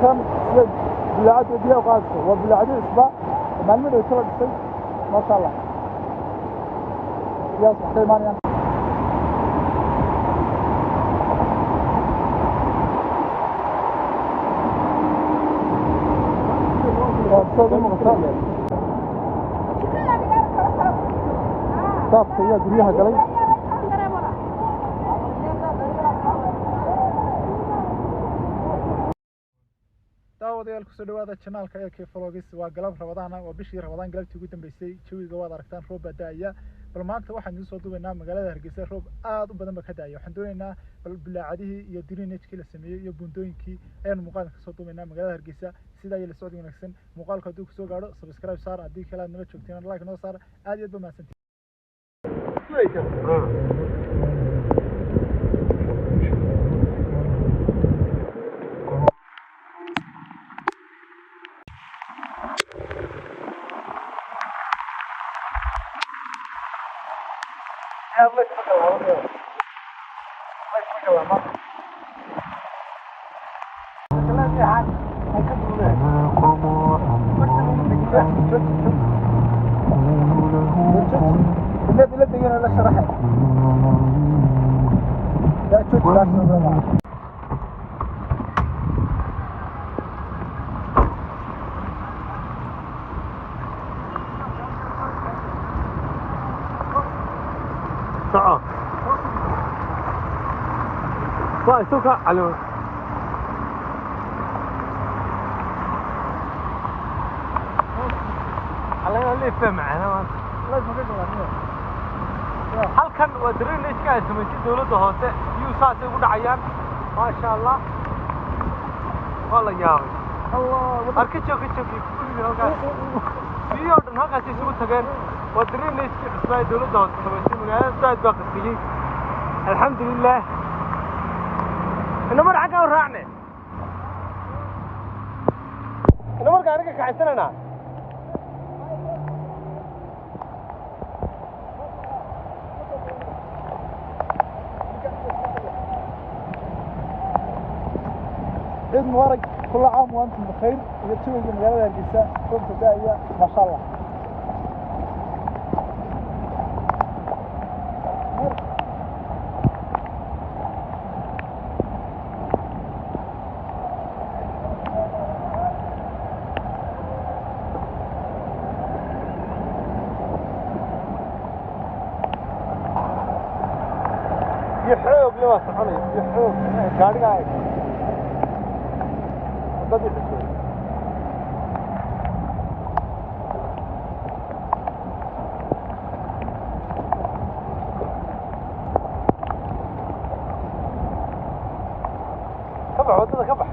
كم بلاد وديا وقاسة وبلاد إسبا ما المدة يصير بسي ما شاء الله يلا سليمانيا طب هي دريها قلي daawadayaal kusoo dhawaada channelka AK Vlogs waa galab Ramadaan oo bishii Ramadaan galabtii ugu dambeysay jawiga waad aragtaan roob daaya bal maanta waxaan idin soo duubaynaa magaalada Hargeysa roob aad u badan ba ka daaya waxaan doonaynaa bal bilaacadii iyo drainage la sameeyay iyo buundooyinkii ayaan muuqaalka ka soo duubaynaa magaalada Hargeysa sida ay la socod wanaagsan muuqaalka hadduu ku soo gaaro subscribe saar haddii kale aad nala joogteen like noo saar aad iyo aad ba mahadsantiin let's look around here. Let's look around. سوكا على اللي فهم معنا لازم نقول halkan waa drainage ay samaysay dawladda hoose iyo saas ay u dhacayaan ma sha Allah wala yaabay Allah arka joog kulli halkaas biyo dhan halkaas isugu tageen waa drainage ay dawladda hoose samaysay magaalada saad baa qasiyay alxamdulillah نمر حقه وراعنا نمر قاعد كحسننا عيد مبارك كل عام وانتم بخير يتسوي المجال الجيسة كنت داعية ما شاء الله يحوق لما سحني يحوق قاعد قاعد بدي بشوي كبح ودنا كبح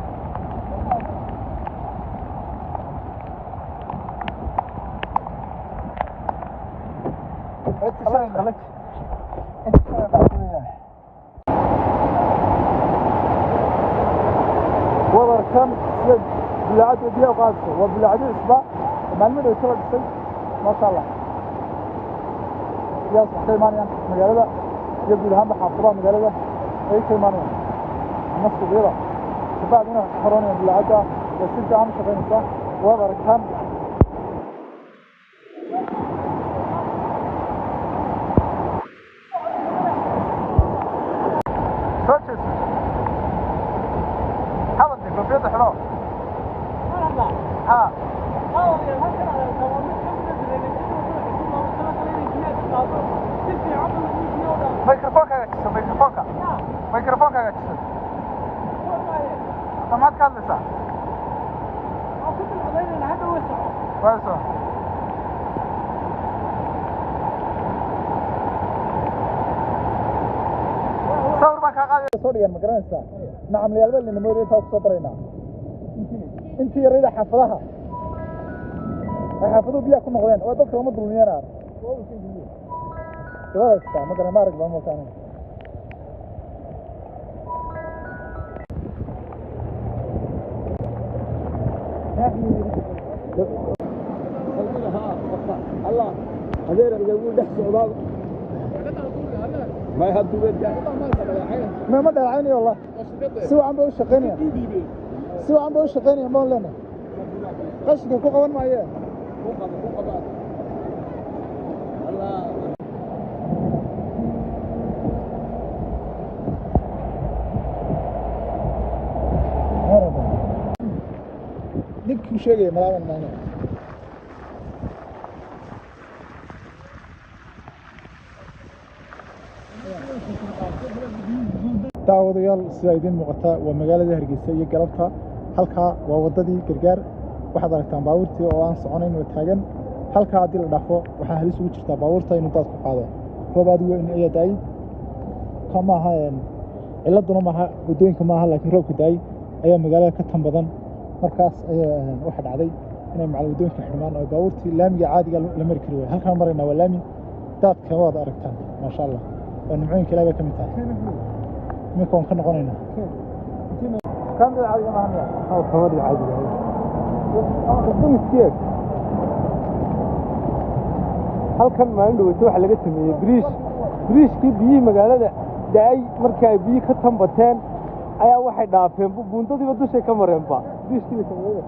كم بلاد وديا وقاسة وبلاد إسبا ما المدة يصير بسي ما شاء الله يلا سليمانيا مجالدة يبدو لهم بحافظة مجالدة أي سليمانيا الناس صغيرة بعد هنا حروني بلادة يصير جامع شغين صح وضع كم سوتشز بيض حلو ها ميكروفونك يا جسد ما تكلم لسه كويس صور ما كان سوريا مقرنسا نعم ليالبل اللي نمر يتوقف صدرنا انت يريد حفظها حفظوا بيها كل مغلين ودكتور ما ضروريين عارف والله استا ما كان مارك بامو ثاني الله هذير يقول دحس عباد ما يهدوا بيت ما دلعيني والله سوى عم بقول شقيني si wacan ba u shaqaynaya maan leena qashinka ku qaban maayeen ninkii sheegaya malaaban maana daawadayaal sida idiin muuqata waa magaalada Hargeysa iyo galabta halka waa wadadii gargaar waxaad aragtaan baabuurtii oo aan soconayn oo taagan halka hadii la dhaafo waxa halis ugu jirta baabuurta inuu dad ku qaado roob aad weyn ayaa daay kama ahayn ciladuna maaha wadooyinka maaha laakiin roobka daay ayaa magaalada ka tan badan markaas ayaa waxa dhacday inay macal wadooyinka xirmaan oo baabuurtii laamiga caadiga la mari karo halkan marayna waa laami dadka wada aragtaan ma sha Allah waa nimcooyinka Ilaahay ka mid tahay ميكون كنا قنينا كم العادي معنا أو كم العادي كم كيف هل كان ما عنده وتوح اللي قسمه بريش كي بيه مقالة داي مركاي بيه كتم بتين أي واحد دافهم بونتو دي بدو شيء كمرين با بريش كي كمرين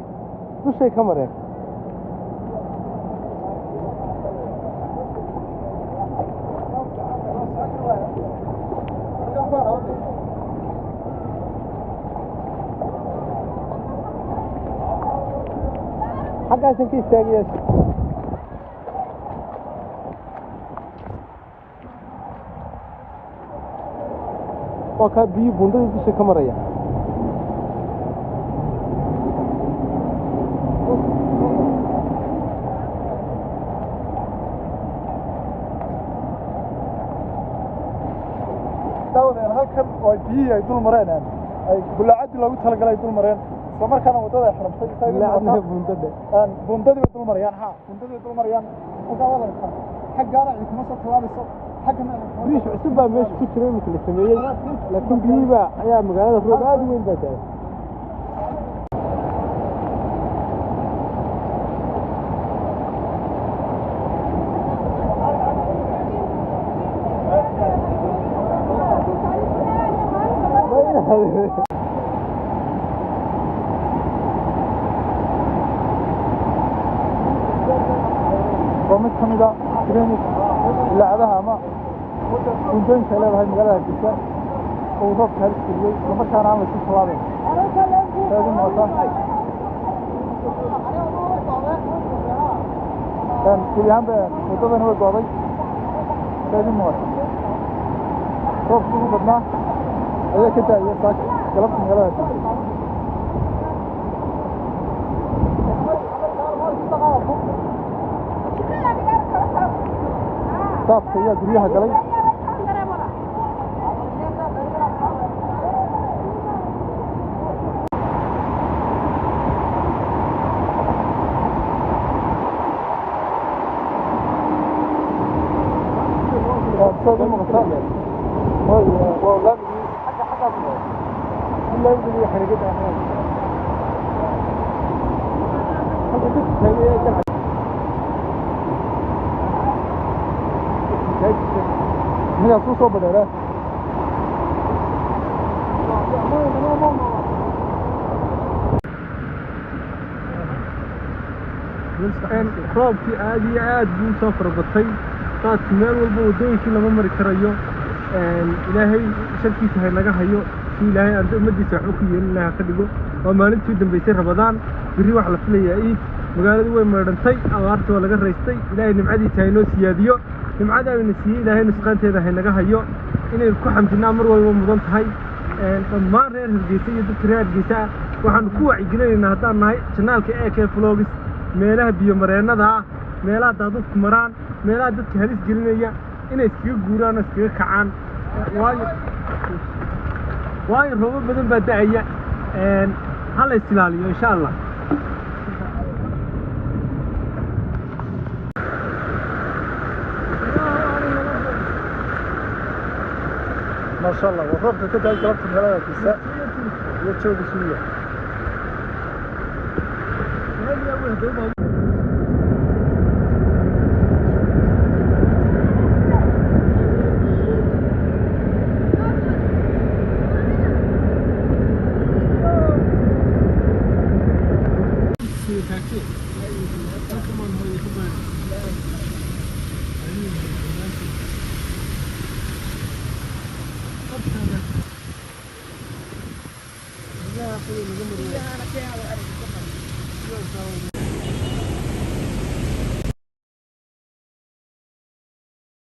دو شيء كمرين حقا عشان كيس تاقياش وكا بي بوندو دي شي كاميرا داودين halkan oo biyo ay dul mareen ay bulaacadi loogu tala galay dul mareen isla markaana wadada xirantay isaga bundadii dul marayaan bundadii dul marayaan halka wadanka xaggaana ay kuma soo talaabiso xagana riish cusub baa meesha ku jiray markii la sameeyay laakiin biyiba ayaa magaalada roob aad u weyn baa tahay ومن كمدا ترينيك لعبها ما ودون كلا هاي مقالة كيسة وضوء كارث كبير وما كان عامل شيء صلابي هذا الموضوع كان كل يوم بوضوء هو قاضي هذا الموضوع روح شوفوا بدنا هذا كده يساك قلبت مقالة كيسة صافي يا جريها قلي صوت المغسل والله حاجه الله يجزي حركتها هنا صوصه بدلا roobkii aad iyo aad buu soo farbatay qaadki meel walba wadooyinkii lama mari karayo ilaahay sharkiisa hay naga hayo si ilaahay aan ummadiisa wax ku yeelin lahaa ka dhigo waa maalintii dambeysay Ramadaan biri wax la filayaa Eid magaaladu way meedhantay abaarta waa laga reystay ilaahay nimcadiisa hay noo siyaadiyo nimcada aynu siiyay ilaahay nusqaanteeda hay naga hayo inay ku xamdinaa mar walba mudan tahay dhammaan reer Hargeysa iyo dadka reer Hargeysa waxaan ku wacyigelinaynaa haddaan nahay janaalka AK Vlogs meelaha biyo mareenada meelaha dadku maraan meelaha dadka halis gelinaya inay iskaga guuraan iskaga kacaan waayo roobo badan baa da'aya hal islaaliyo insha Allah ما شاء الله وفرت كده جربت الملاذ في السقف وتشوف سوريا راكي كمان هو كمان لا